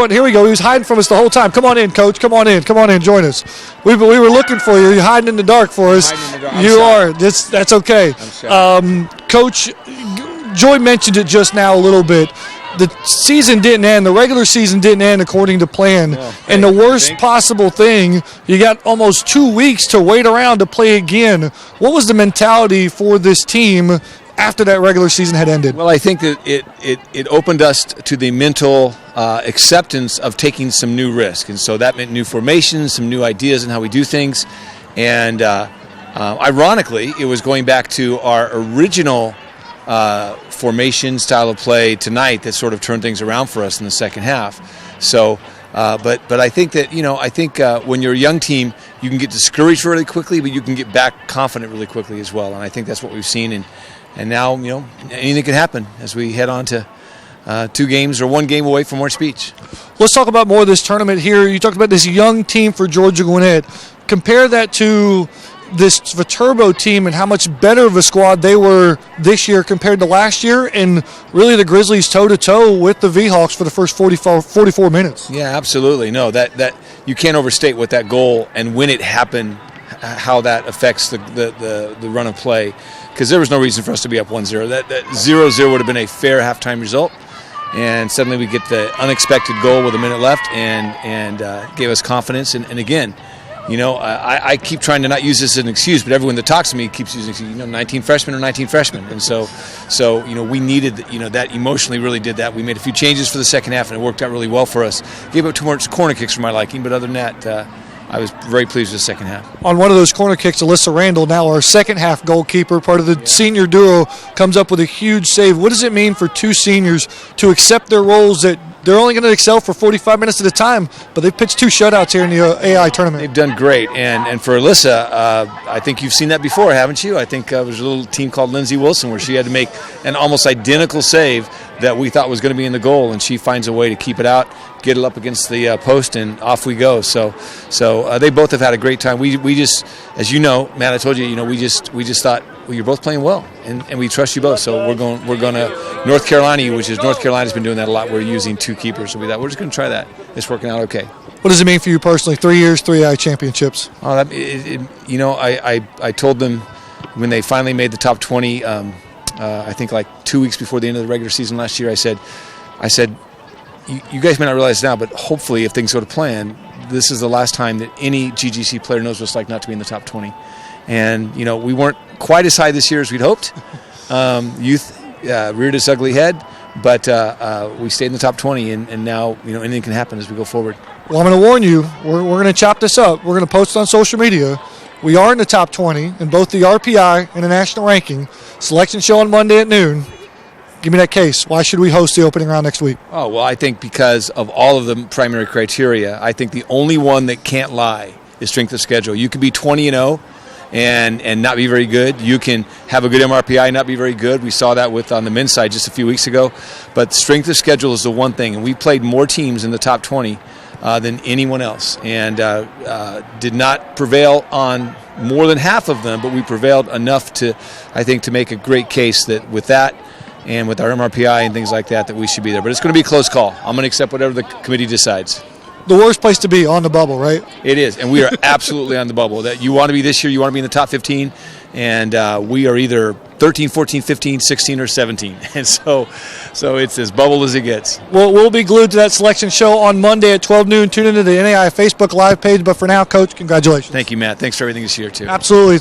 But here we go. He was hiding from us the whole time. Come on in, Coach. Come on in. Come on in. Join us. We were looking for you. You're hiding in the dark for us. You are. That's okay. Coach, Joy mentioned it just now a little bit. The season didn't end. The regular season didn't end according to plan. And the worst possible thing, you got almost 2 weeks to wait around to play again. What was the mentality for this team after that regular season had ended? Well, I think that it opened us to the mental acceptance of taking some new risk. And so that meant new formations, some new ideas on how we do things. And ironically, it was going back to our original formation style of play tonight that sort of turned things around for us in the second half. So, but I think that, when you're a young team, you can get discouraged really quickly, but you can get back confident really quickly as well. And I think that's what we've seen. And now, anything can happen as we head on to 2 games or 1 game away from Orange Beach. Let's talk about more of this tournament here. You talked about this young team for Georgia Gwinnett. Compare that to this Viterbo team and how much better of a squad they were this year compared to last year, and really the Grizzlies toe-to-toe with the V-Hawks for the first 44 minutes. Yeah, absolutely. No, that you can't overstate what that goal and when it happened, how that affects the run of play, because there was no reason for us to be up 1-0. That 0-0 would have been a fair halftime result, and suddenly we get the unexpected goal with a minute left and gave us confidence. And again, I keep trying to not use this as an excuse, but everyone that talks to me keeps using, 19 freshmen or 19 freshmen. And so we needed, that emotionally really did that. We made a few changes for the second half, and it worked out really well for us. Gave up 2 more corner kicks for my liking, but other than that, I was very pleased with the second half. On one of those corner kicks, Alyssa Randall, now our second half goalkeeper, part of the senior duo, comes up with a huge save. What does it mean for 2 seniors to accept their roles that they're only going to excel for 45 minutes at a time, but they've pitched 2 shutouts here in the A.I.I. tournament? They've done great. And for Alyssa, I think you've seen that before, haven't you? I think there was a little team called Lindsay Wilson where she had to make an almost identical save that we thought was going to be in the goal, and she finds a way to keep it out, get it up against the post, and off we go. So they both have had a great time. We just, as you know, Matt, I told you, we just thought, well, you're both playing well, and we trust you both. So we're going to North Carolina, which is North Carolina's been doing that a lot. We're using 2 keepers, so we thought we're just going to try that. It's working out okay. What does it mean for you personally? 3 years, 3 A.I.I. championships. Oh, I told them when they finally made the top 20. I think like 2 weeks before the end of the regular season last year, I said, you guys may not realize now, but hopefully if things go to plan, this is the last time that any GGC player knows what it's like not to be in the top 20. And, we weren't quite as high this year as we'd hoped. Youth reared its ugly head, but we stayed in the top 20, and now, anything can happen as we go forward. Well, I'm going to warn you, we're going to chop this up. We're going to post it on social media. We are in the top 20 in both the RPI and the national ranking. Selection show on Monday at noon. Give me that case. Why should we host the opening round next week? Oh, well, I think because of all of the primary criteria, I think the only one that can't lie is strength of schedule. You can be 20-0 and not be very good. You can have a good MRPI and not be very good. We saw that on the men's side just a few weeks ago. But strength of schedule is the one thing, and we played more teams in the top 20 than anyone else, and did not prevail on more than half of them, but we prevailed enough to make a great case that with that and with our MRPI and things like that we should be there. But it's going to be a close call. I'm going to accept whatever the committee decides. The worst place to be, on the bubble, right? It is, and we are absolutely on the bubble. That you want to be this year, you want to be in the top 15, and we are either 13, 14, 15, 16, or 17. And so it's as bubble as it gets. Well, we'll be glued to that selection show on Monday at 12 noon. Tune into the A.I.I. Facebook Live page. But for now, Coach, congratulations. Thank you, Matt. Thanks for everything this year, too. Absolutely.